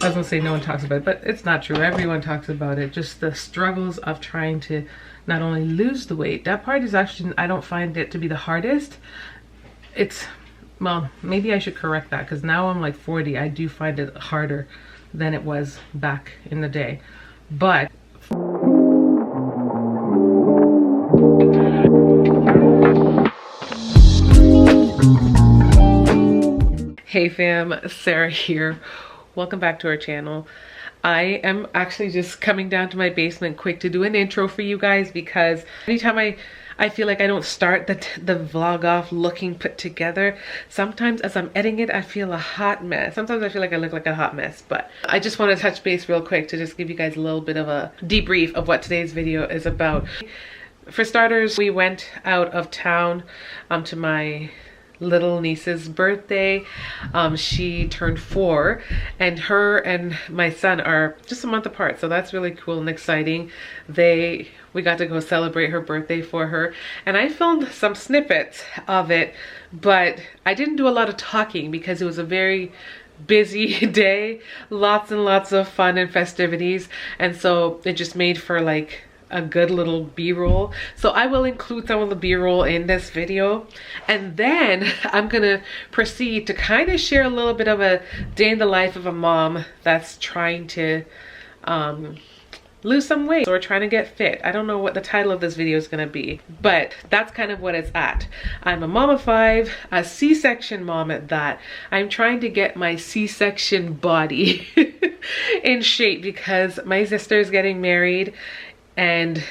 I was gonna say no one talks about it, but it's not true. Everyone talks about it. Just the struggles of trying to not only lose the weight. That part is actually, I don't find it to be the hardest. It's, well, maybe I should correct that, because now I'm like 40. I do find it harder than it was back in the day. But hey fam, Sarah here. Welcome back to our channel. I am actually just coming down to my basement quick to do an intro for you guys, because anytime I feel like I don't start the vlog off looking put together, sometimes as I'm editing it, I feel a hot mess. Sometimes I feel like I look like a hot mess, but I just want to touch base real quick to just give you guys a little bit of a debrief of what today's video is about. For starters, we went out of town to my little niece's birthday. She turned 4, and her and my son are just a month apart, so that's really cool and exciting. We got to go celebrate her birthday for her, and I filmed some snippets of it, but I didn't do a lot of talking because it was a very busy day, lots and lots of fun and festivities, and so it just made for like a good little b-roll. So I will include some of the b-roll in this video, and then I'm gonna proceed to kind of share a little bit of a day in the life of a mom that's trying to lose some weight or trying to get fit. I don't know what the title of this video is gonna be, but that's kind of what it's at. I'm a mom of 5, a C-section mom at that. I'm trying to get my C-section body in shape because my sister's getting married, and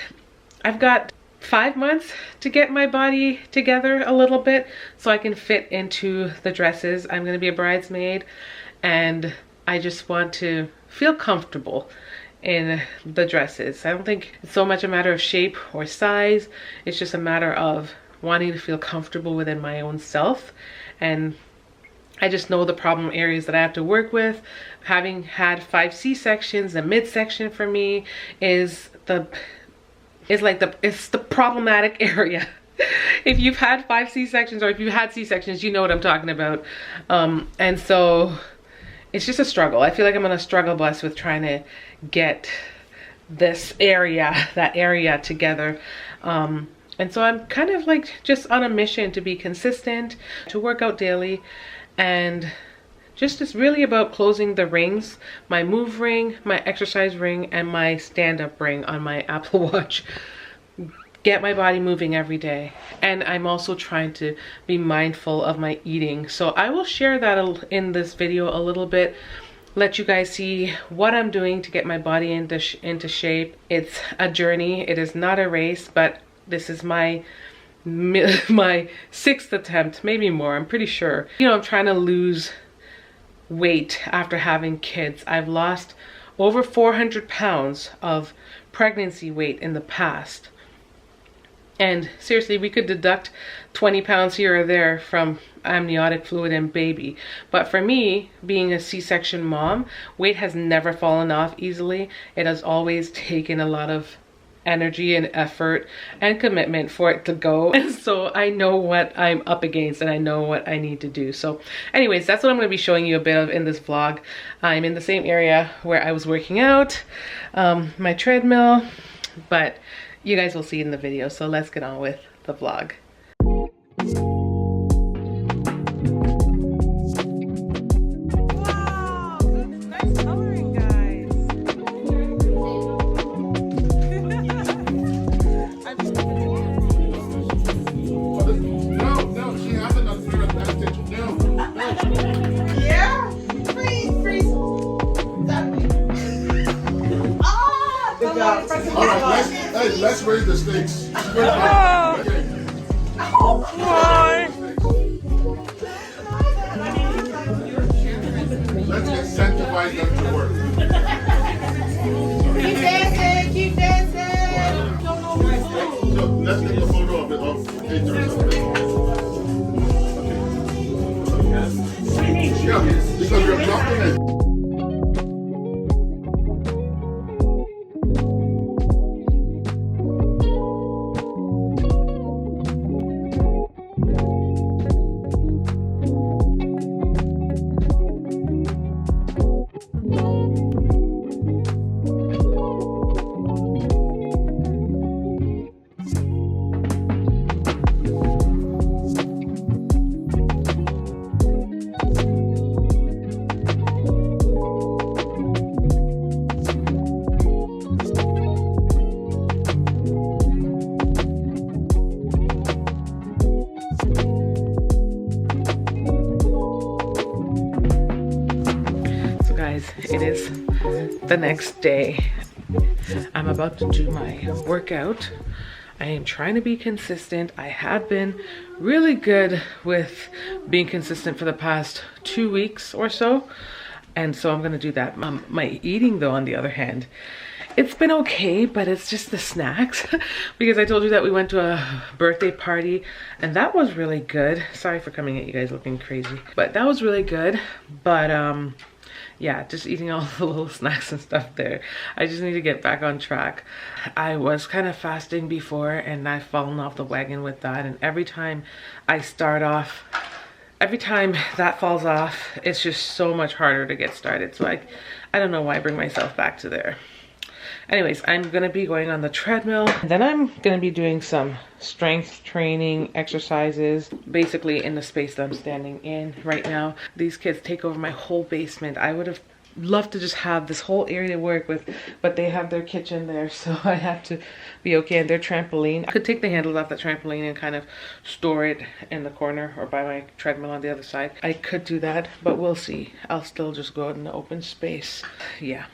I've got 5 months to get my body together a little bit so I can fit into the dresses. I'm gonna be a bridesmaid, and I just want to feel comfortable in the dresses. I don't think it's so much a matter of shape or size. It's just a matter of wanting to feel comfortable within my own self. And I just know the problem areas that I have to work with. Having had 5 C-sections, the midsection for me is the problematic area. If you've had 5 C-sections, or if you've had C-sections, you know what I'm talking about. And so it's just a struggle. I feel like I'm on a struggle bus with trying to get this area, that area together. And so I'm kind of like just on a mission to be consistent, to work out daily, and just really about closing the rings, my move ring, my exercise ring, and my stand-up ring on my Apple Watch. Get my body moving every day. And I'm also trying to be mindful of my eating. So I will share that in this video a little bit, let you guys see what I'm doing to get my body into shape. It's a journey. It is not a race, but this is my 6th attempt, maybe more, I'm pretty sure. You know, I'm trying to lose weight after having kids. I've lost over 400 pounds of pregnancy weight in the past. And seriously, we could deduct 20 pounds here or there from amniotic fluid and baby. But for me, being a C-section mom, weight has never fallen off easily. It has always taken a lot of energy and effort and commitment for it to go. And so I know what I'm up against, and I know what I need to do. So anyways, that's what I'm going to be showing you a bit of in this vlog. I'm in the same area where I was working out, my treadmill, but you guys will see in the video. So let's get on with the vlog. Let's raise the stakes. Let's incentivize them to work. Keep dancing, keep dancing. So let's take a photo of it of haters. Okay. Yeah, because you're blocking it. guys, it is the next day. I'm about to do my workout. I am trying to be consistent. I have been really good with being consistent for the past 2 weeks or so. And so I'm gonna do that. My eating though, on the other hand, it's been okay, but it's just the snacks. Because I told you that we went to a birthday party and that was really good. Sorry for coming at you guys looking crazy, but that was really good. But yeah, just eating all the little snacks and stuff there. I just need to get back on track. I was kind of fasting before and I've fallen off the wagon with that. And every time I start off, every time that falls off, it's just so much harder to get started. So I don't know why I bring myself back to there. Anyways, I'm gonna be going on the treadmill. And then I'm gonna be doing some strength training exercises, basically in the space that I'm standing in right now. These kids take over my whole basement. I would have loved to just have this whole area to work with, but they have their kitchen there, so I have to be okay. And their trampoline, I could take the handles off the trampoline and kind of store it in the corner or by my treadmill on the other side. I could do that, but we'll see. I'll still just go out in the open space. Yeah.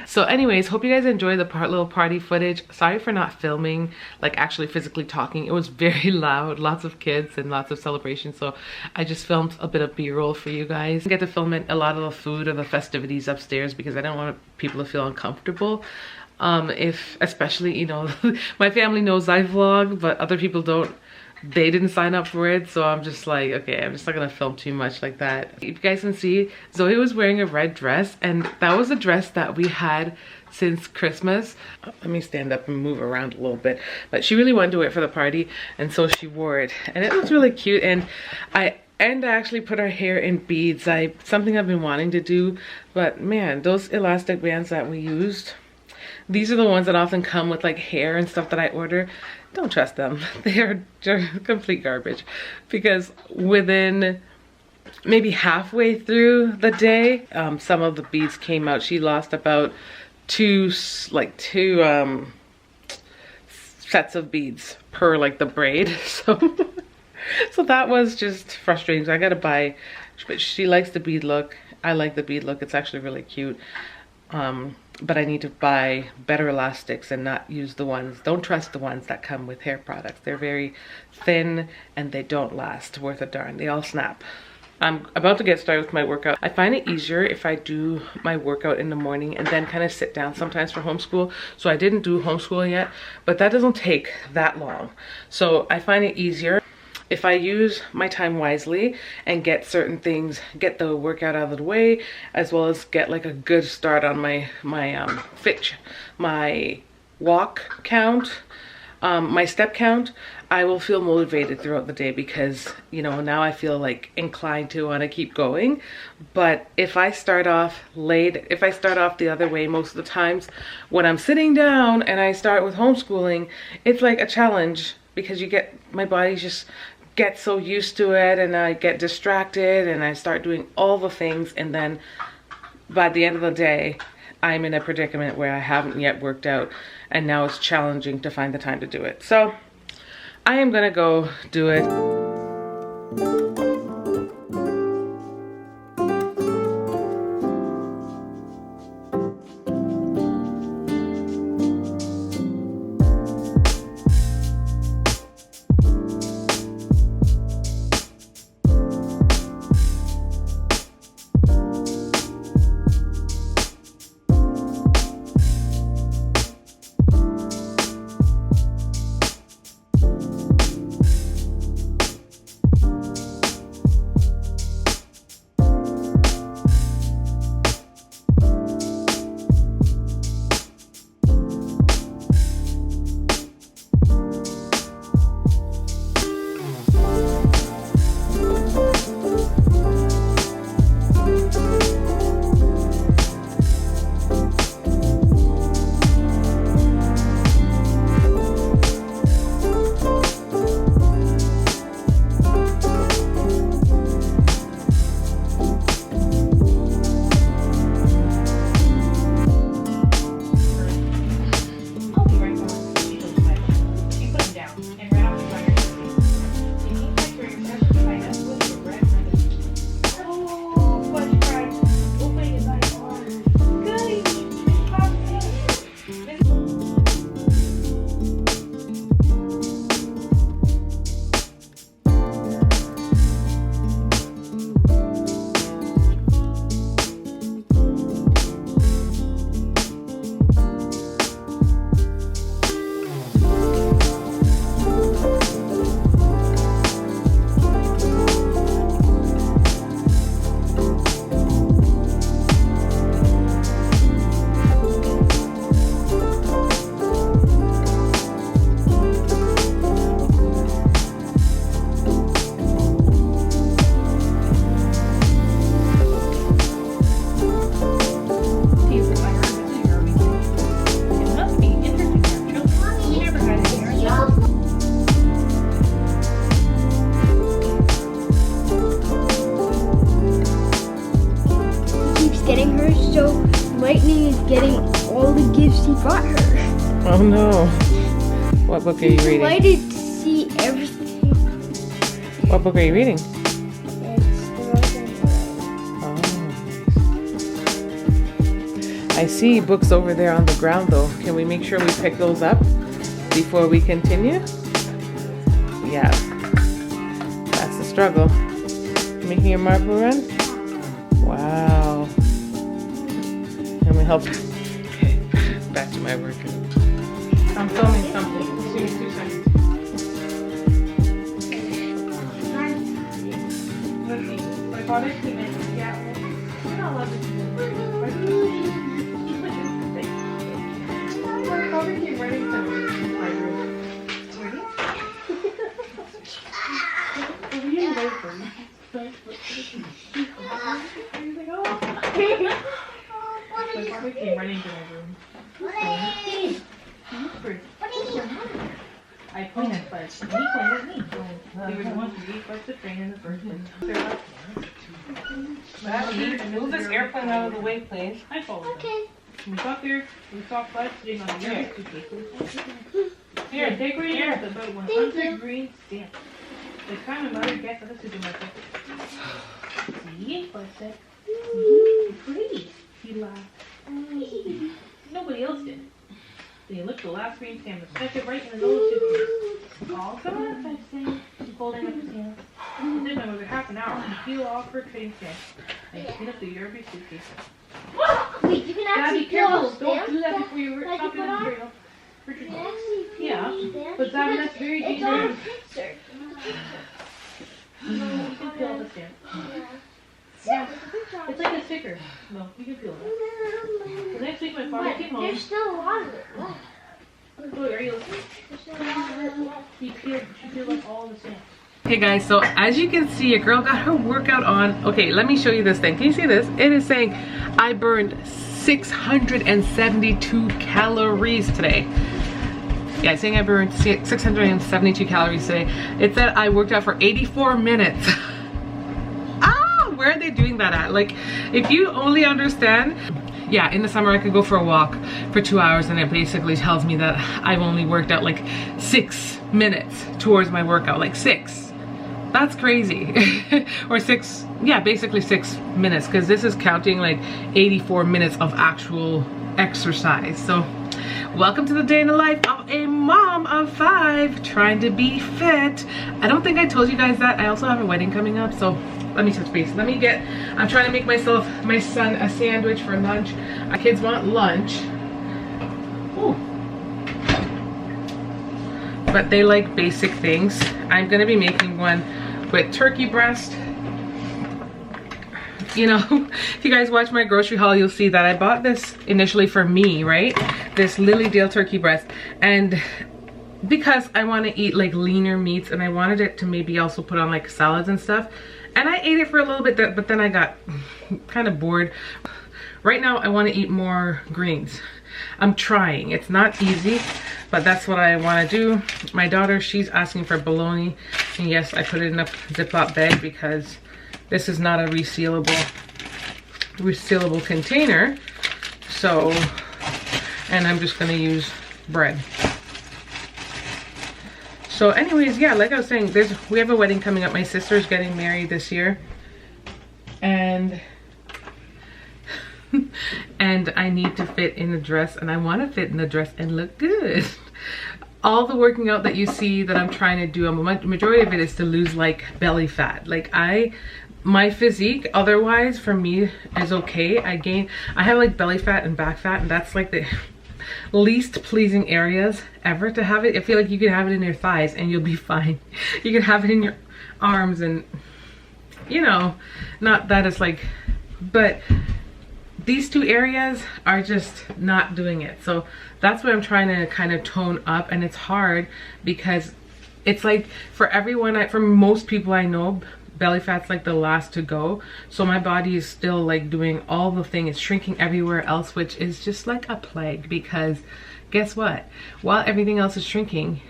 So anyways, hope you guys enjoy the little party footage. Sorry for not filming, like actually physically talking. It was very loud, lots of kids and lots of celebrations. So I just filmed a bit of B-roll for you guys. I get to film a lot of the food or the festivities upstairs because I don't want people to feel uncomfortable. Especially, you know, my family knows I vlog, but other people don't. They didn't sign up for it, so I'm just like, okay, I'm just not gonna film too much like that. If you guys can see, Zoe was wearing a red dress, and that was a dress that we had since Christmas. Let me stand up and move around a little bit. But she really wanted to wear it for the party, and so she wore it. And it was really cute, and I actually put her hair in beads. Something I've been wanting to do, but man, those elastic bands that we used, these are the ones that often come with like hair and stuff that I order. Don't trust them. They are complete garbage, because within maybe halfway through the day, some of the beads came out. She lost about two sets of beads per like the braid. So that was just frustrating. So I gotta buy, but she likes the bead look. I like the bead look. It's actually really cute. But I need to buy better elastics and not use the ones, don't trust the ones that come with hair products. They're very thin and they don't last worth a darn. They all snap. I'm about to get started with my workout. I find it easier if I do my workout in the morning and then kind of sit down sometimes for homeschool. So I didn't do homeschool yet, but that doesn't take that long. So I find it easier if I use my time wisely and get certain things, get the workout out of the way, as well as get like a good start on my walk count, my step count, I will feel motivated throughout the day because, you know, now I feel like inclined to want to keep going. But if I start off late, if I start off the other way, most of the times when I'm sitting down and I start with homeschooling, it's like a challenge because my body just gets so used to it and I get distracted and I start doing all the things, and then by the end of the day I'm in a predicament where I haven't yet worked out and now it's challenging to find the time to do it. So I am gonna go do it. getting her, so Lightning is getting all the gifts he got her. Oh no. What book are you reading? Excited to see everything. What book are you reading? It's the Northern Oh. I see books over there on the ground though. Can we make sure we pick those up before we continue? Yeah. That's the struggle. Making a marble run? Wow. Let me help. Okay, back to my work. I'm filming something. Excuse me 2 seconds. Let's see. My father came in. Yeah. We're not allowed to do this. My father came running to my room. Ready? We didn't wait for him. My father came running to my room. I pointed first. He pointed at me. We were the ones who gave us the train in the first place. Move this airplane out of the way, please. I followed them. Okay. We got there. We saw Fudge sitting on the air. Here, take right here. About 100 green stamps. The kind of mother gets us to do my pocket. See? What I said? You're pretty. He laughed. Nobody else did. Then he looked the last green stamp and stuck it right in the nose of his face. Oh, come on, I say. He's holding up his hand. It took my mother half an hour to peel off her trading stamp and clean up the Yerby suitcase. Wait, you can Gotta actually be careful. peel Don't do that stamps before you that stop you in put the on? trail. You can actually peel Yeah, stamps but that's very because it's on a dangerous. picture. You can peel the stamp. Yeah. It's like a sticker. No, you can peel it. The next week my father came home. There's still a lot of it left. Oh, are you listening? There's still a lot of it left. She peeled up all the stamps. Hey guys, so as you can see, a girl got her workout on. Okay, let me show you this thing. Can you see this? It is saying I burned 672 calories today. Yeah, it's saying I burned 672 calories today. It said I worked out for 84 minutes. Where are they doing that at? Like, if you only understand, yeah, in the summer I could go for a walk for 2 hours and it basically tells me that I've only worked out like 6 minutes towards my workout, like 6. That's crazy. Or 6, yeah, basically 6 minutes, because this is counting like 84 minutes of actual exercise. So welcome to the day in the life of a mom of 5 trying to be fit. I don't think I told you guys that I also have a wedding coming up, so let me touch base. I'm trying to make my son a sandwich for lunch. Our kids want lunch. Ooh. But they like basic things. I'm gonna be making one with turkey breast. You know, if you guys watch my grocery haul, you'll see that I bought this initially for me, right? This Lilydale turkey breast. And because I want to eat like leaner meats, and I wanted it to maybe also put on like salads and stuff. And I ate it for a little bit, but then I got kind of bored. Right now, I want to eat more greens. I'm trying. It's not easy, but that's what I want to do. My daughter, she's asking for bologna. And yes, I put it in a Ziploc bag because this is not a resealable container. So, and I'm just going to use bread. So anyways, yeah, like I was saying, we have a wedding coming up. My sister's getting married this year. And I need to fit in a dress, and I want to fit in a dress and look good. All the working out that you see that I'm trying to do, the majority of it is to lose like belly fat. Like my physique otherwise for me is okay. I have like belly fat and back fat, and that's like the least pleasing areas ever to have it. I feel like you can have it in your thighs and you'll be fine. You can have it in your arms, and you know, not that it's like, but these 2 areas are just not doing it. So that's what I'm trying to kind of tone up, and it's hard because it's like for most people I know, belly fat's like the last to go. So my body is still like doing all the things, it's shrinking everywhere else, which is just like a plague, because guess what? While everything else is shrinking,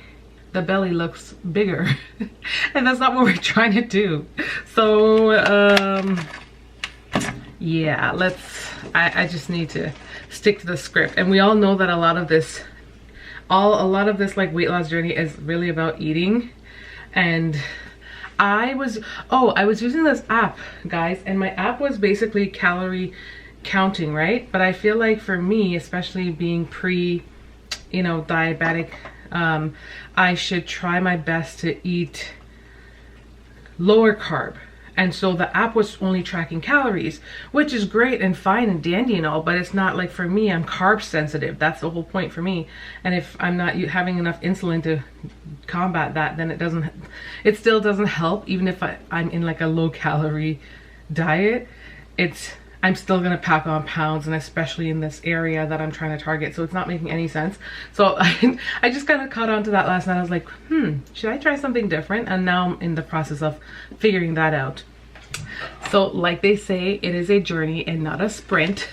the belly looks bigger. And that's not what we're trying to do. So yeah, let's I just need to stick to the script. And we all know that a lot of this like weight loss journey is really about eating. And I was using this app, guys, and my app was basically calorie counting, right? But I feel like for me, especially being diabetic, I should try my best to eat lower carb. And so the app was only tracking calories, which is great and fine and dandy and all, but it's not like, for me, I'm carb sensitive. That's the whole point for me. And if I'm not having enough insulin to combat that, then it still doesn't help. Even if I'm in like a low calorie diet, I'm still gonna pack on pounds, and especially in this area that I'm trying to target. So it's not making any sense. So I just kind of caught on to that last night. I was like, should I try something different? And now I'm in the process of figuring that out. So like they say, it is a journey and not a sprint.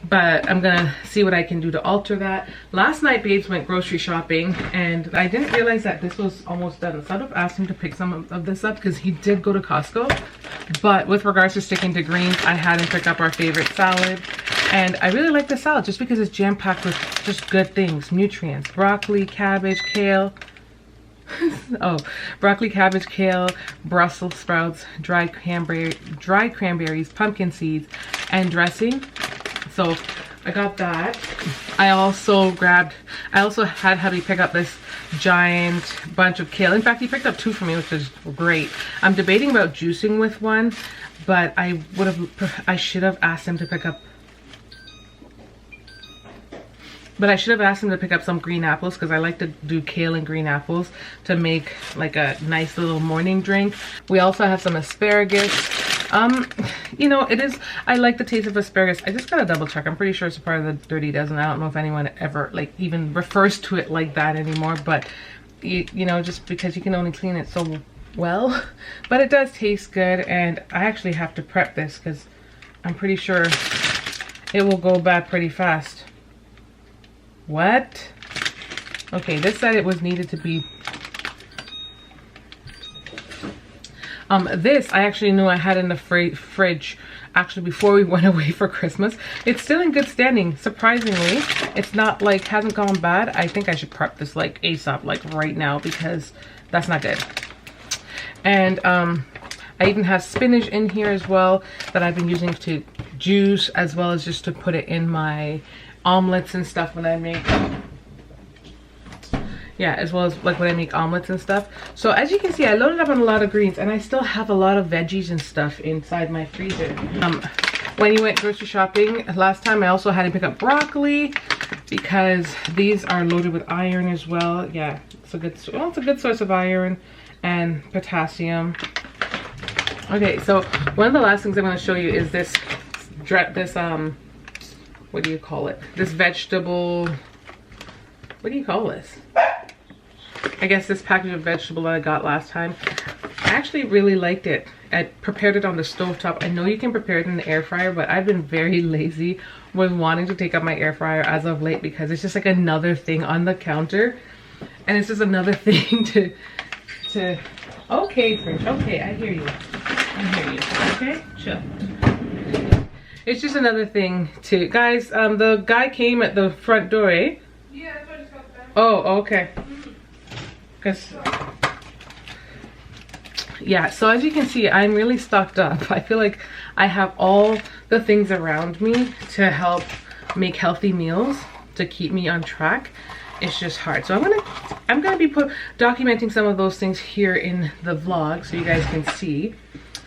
But I'm gonna see what I can do to alter that. Last night, babes went grocery shopping, and I didn't realize that this was almost done. So I'd have asked him to pick some of this up because he did go to Costco. But with regards to sticking to greens, I had him pick up our favorite salad. And I really like the salad just because it's jam-packed with just good things, nutrients. Broccoli, cabbage, kale. Broccoli, cabbage, kale, Brussels sprouts, dried cranberries, pumpkin seeds, and dressing. So I got that. I also had hubby pick up this giant bunch of kale. In fact, he picked up 2 for me, which is great. I'm debating about juicing with one, but I should have asked him to pick up some green apples, because I like to do kale and green apples to make like a nice little morning drink. We also have some asparagus. I like the taste of asparagus. I just gotta double check. I'm pretty sure it's a part of the Dirty Dozen. I don't know if anyone ever like even refers to it like that anymore, but just because you can only clean it so well. But it does taste good, and I actually have to prep this because I'm pretty sure it will go bad pretty fast. What? Okay, this said it was needed to be... this I actually knew I had in the fridge actually before we went away for Christmas. It's still in good standing, surprisingly. It's not like, hasn't gone bad. I think I should prep this like ASAP, like right now, because that's not good. And I even have spinach in here as well that I've been using to juice, as well as just to put it in my omelets and stuff when I make, as well as like when I make omelets and stuff. So as you can see, I loaded up on a lot of greens, and I still have a lot of veggies and stuff inside my freezer. When you went grocery shopping last time, I also had to pick up broccoli because these are loaded with iron as well. Yeah, it's a good source of iron and potassium. Okay, so one of the last things I'm going to show you is this what do you call it? This vegetable, what do you call this? I guess this package of vegetable that I got last time. I actually really liked it. I prepared it on the stovetop. I know you can prepare it in the air fryer, but I've been very lazy with wanting to take up my air fryer as of late, because it's just like another thing on the counter. And it's just another thing to okay, French, okay, I hear you. Okay, chill. It's just another thing to, guys, the guy came at the front door, eh? Yeah, that's what I just got back. Oh, okay. Because, yeah, so as you can see, I'm really stocked up. I feel like I have all the things around me to help make healthy meals, to keep me on track. It's just hard. So I'm gonna be documenting some of those things here in the vlog so you guys can see.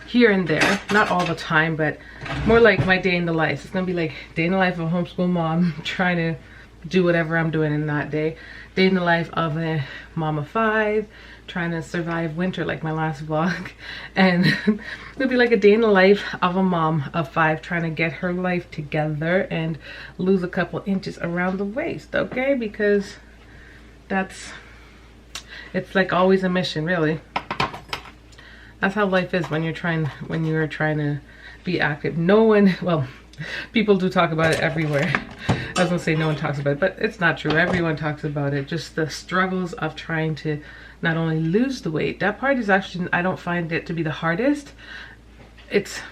Here and there, not all the time, but more like my day in the life. It's gonna be like day in the life of a homeschool mom trying to do whatever I'm doing in that day. Day in the life of a mom of 5 trying to survive winter, like my last vlog. And it'll be like a day in the life of a mom of 5 trying to get her life together and lose a couple inches around the waist, okay? Because it's like always a mission, really. That's how life is when you're trying to be active. No one, well, people do talk about it everywhere. I was gonna say no one talks about it, but it's not true. Everyone talks about it. Just the struggles of trying to not only lose the weight. That part is actually, I don't find it to be the hardest. It's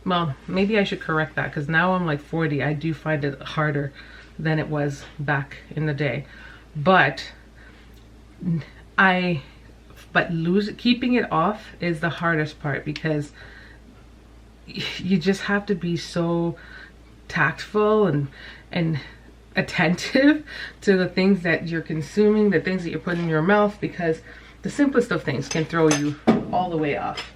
well, maybe I should correct that, because now I'm like 40. I do find it harder than it was back in the day. But keeping it off is the hardest part, because you just have to be so tactful and attentive to the things that you're consuming, the things that you're putting in your mouth, because the simplest of things can throw you all the way off.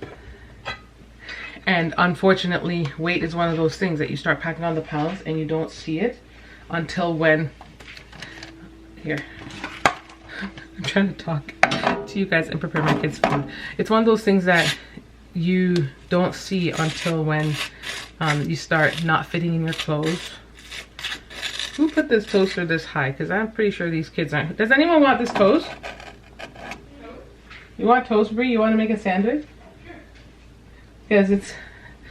And unfortunately, weight is one of those things that you start packing on the pounds and you don't see it until when, here, I'm trying to talk to you guys and prepare my kids' food. It's one of those things that you don't see until when you start not fitting in your clothes. Who put this toaster this high? Because I'm pretty sure these kids aren't. Does anyone want this toast? You want toast, Brie? You want to make a sandwich? Because it's,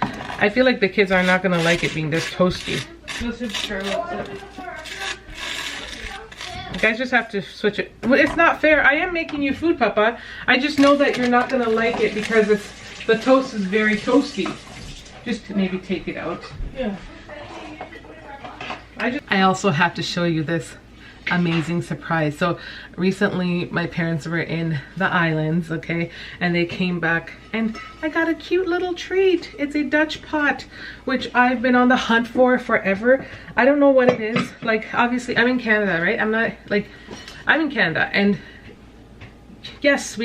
I feel like the kids are not gonna like it being this toasty. You guys just have to switch it. Well, it's not fair. I am making you food, Papa. I just know that you're not gonna like it because the toast is very toasty. Just maybe take it out. Yeah. I also have to show you this amazing surprise. So recently my parents were in the islands, okay, and they came back and I got a cute little treat. It's a Dutch pot, which I've been on the hunt for forever. I don't know what it is. Like, obviously I'm in Canada, right? I'm in Canada, and yes,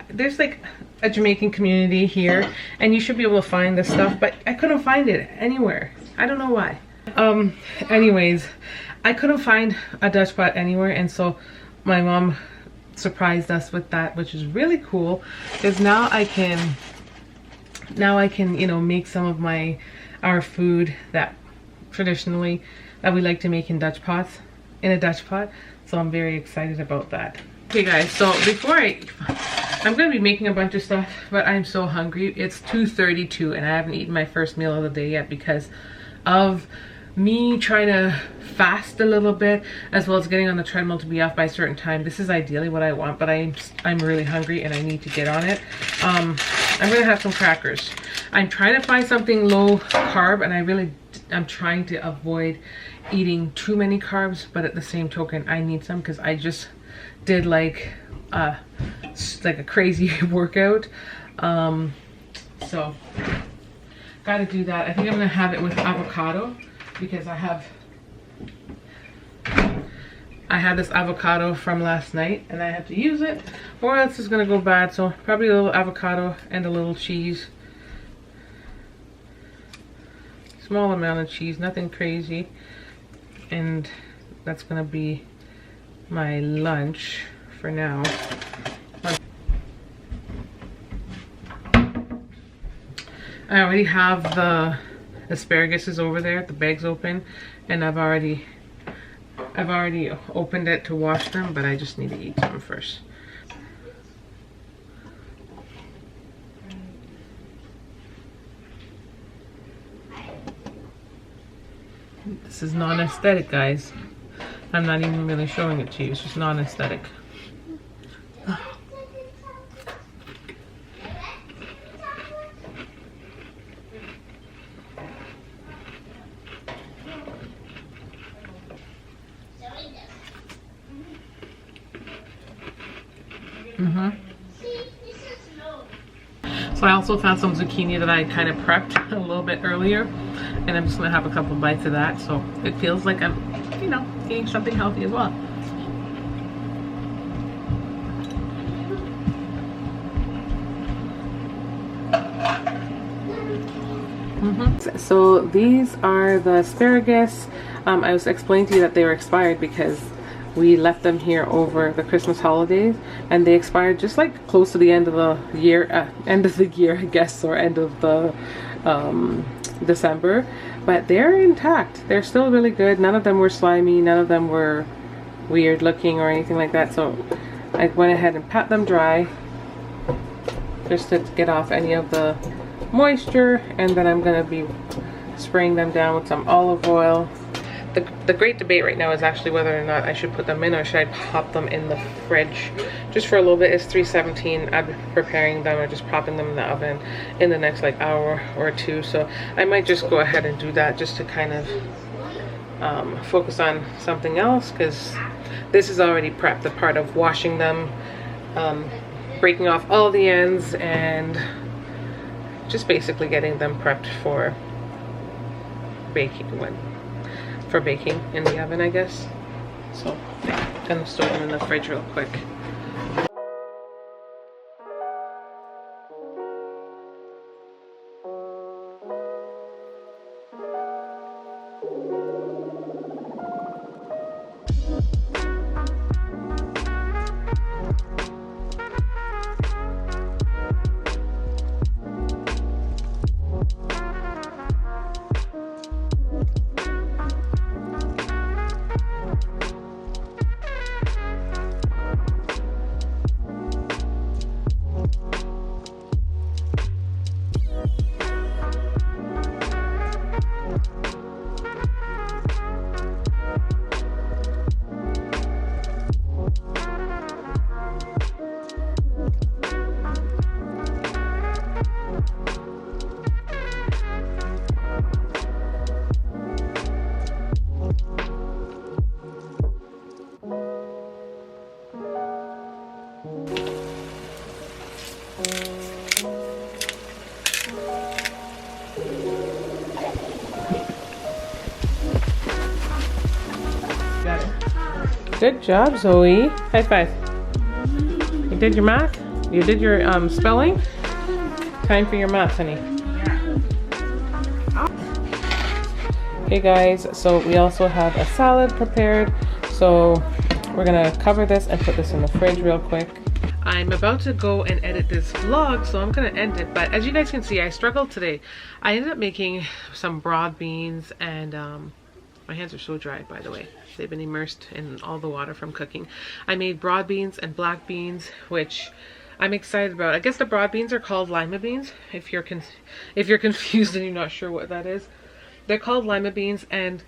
there's like a Jamaican community here and you should be able to find this stuff, but I couldn't find it anywhere. I don't know why. Anyways, I couldn't find a Dutch pot anywhere, and so my mom surprised us with that, which is really cool, because now I can you know, make some of our food that traditionally that we like to make in Dutch pots, in a Dutch pot. So I'm very excited about that. Okay guys, so before I'm gonna be making a bunch of stuff, but I'm so hungry. It's 2:32 and I haven't eaten my first meal of the day yet because of me trying to fast a little bit, as well as getting on the treadmill to be off by a certain time. This is ideally what I want, but I'm really hungry and I need to get on it. I'm gonna have some crackers. I'm trying to find something low carb, and I'm trying to avoid eating too many carbs, but at the same token I need some because I just did like a crazy workout. So gotta do that. I think I'm gonna have it with avocado, because I had this avocado from last night and I have to use it or else it's gonna go bad. So probably a little avocado and a little cheese. Small amount of cheese, nothing crazy. And that's gonna be my lunch for now. I already have the asparagus is over there, the bag's open, and I've already opened it to wash them, but I just need to eat them first. This is non-aesthetic, guys. I'm not even really showing it to you, it's just non-aesthetic. So I also found some zucchini that I kind of prepped a little bit earlier, and I'm just gonna have a couple bites of that, so it feels like I'm, you know, eating something healthy as well. So these are the asparagus. I was explaining to you that they were expired because we left them here over the Christmas holidays, and they expired just like close to the end of the year, I guess, or end of the December, but they're intact. They're still really good. None of them were slimy, none of them were weird looking or anything like that. So I went ahead and pat them dry just to get off any of the moisture, and then I'm gonna be spraying them down with some olive oil. the great debate right now is actually whether or not I should put them in or should I pop them in the fridge just for a little bit. It's 3:17. I'm preparing them or just popping them in the oven in the next like hour or two. So I might just go ahead and do that just to kind of focus on something else, because this is already prepped. The part of washing them, breaking off all the ends, and just basically getting them prepped for baking in the oven, I guess. So I'm gonna store them in the fridge real quick. Good job, Zoe. High five. You did your math? You did your spelling? Time for your math, honey. Okay guys, so we also have a salad prepared. So we're gonna cover this and put this in the fridge real quick. I'm about to go and edit this vlog, so I'm gonna end it. But as you guys can see, I struggled today. I ended up making some broad beans and my hands are so dry, by the way. They've been immersed in all the water from cooking. I made broad beans and black beans, which I'm excited about. I guess the broad beans are called lima beans. If you're confused and you're not sure what that is, they're called lima beans. And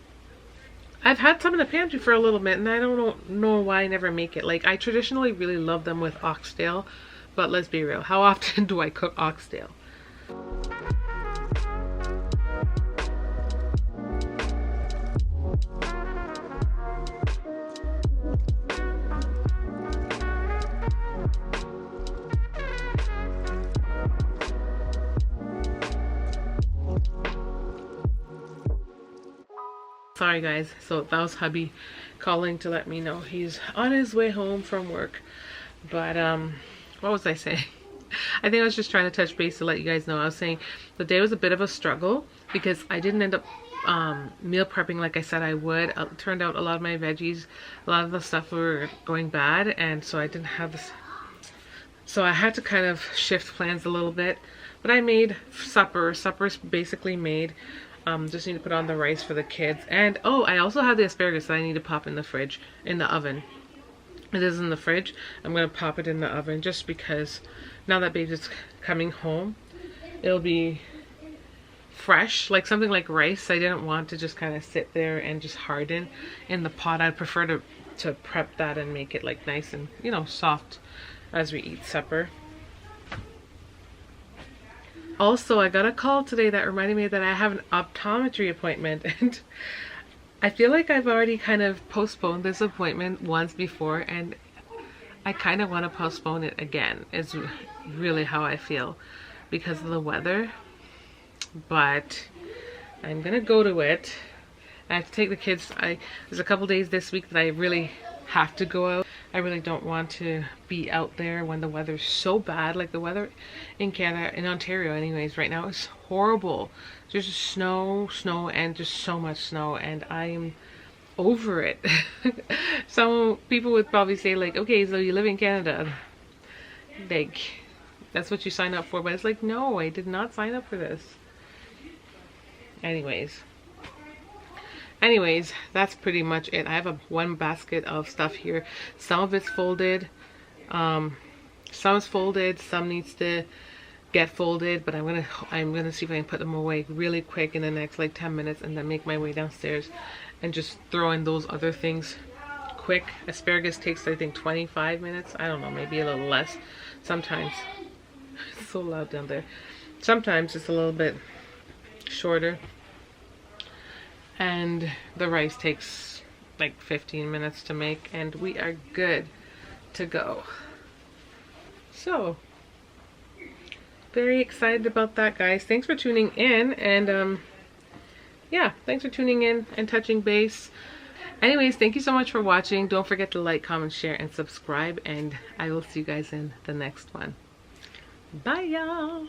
I've had some in the pantry for a little bit, and I don't know why I never make it. Like, I traditionally really love them with oxtail, but let's be real. How often do I cook oxtail? Sorry guys, so that was hubby calling to let me know he's on his way home from work. But what was I saying? I think I was just trying to touch base to let you guys know. I was saying the day was a bit of a struggle because I didn't end up meal prepping like I said I would. It turned out a lot of my veggies, a lot of the stuff were going bad, and so I didn't have this. So I had to kind of shift plans a little bit. But I made supper. Supper's basically made. Just need to put on the rice for the kids. And oh, I also have the asparagus that I need to pop in the fridge, in the oven. It is in the fridge. I'm going to pop it in the oven just because now that baby's coming home, it'll be fresh, like something like rice. I didn't want to just kind of sit there and just harden in the pot. I'd prefer to prep that and make it like nice and, you know, soft as we eat supper. Also, I got a call today that reminded me that I have an optometry appointment, and I feel like I've already kind of postponed this appointment once before, and I kind of want to postpone it again. Is really how I feel because of the weather. But I'm gonna go to it. I have to take the kids. There's a couple days this week that I really have to go out. I really don't want to be out there when the weather's so bad. Like the weather in Canada, in Ontario anyways, right now is horrible. There's just snow, and just so much snow, and I'm over it. Some people would probably say like, okay, so you live in Canada, like that's what you sign up for. But it's like, no, I did not sign up for this. Anyways, that's pretty much it. I have one basket of stuff here. Some of it's folded, some is folded, some needs to get folded, but I'm gonna see if I can put them away really quick in the next like 10 minutes and then make my way downstairs and just throw in those other things quick. Asparagus takes I think 25 minutes. I don't know, maybe a little less. Sometimes it's so loud down there. Sometimes it's a little bit shorter. And the rice takes like 15 minutes to make, and we are good to go. So very excited about that, guys. Thanks for tuning in, and yeah, thanks for tuning in and touching base. Anyways, thank you so much for watching. Don't forget to like, comment, share, and subscribe, and I will see you guys in the next one. Bye, y'all.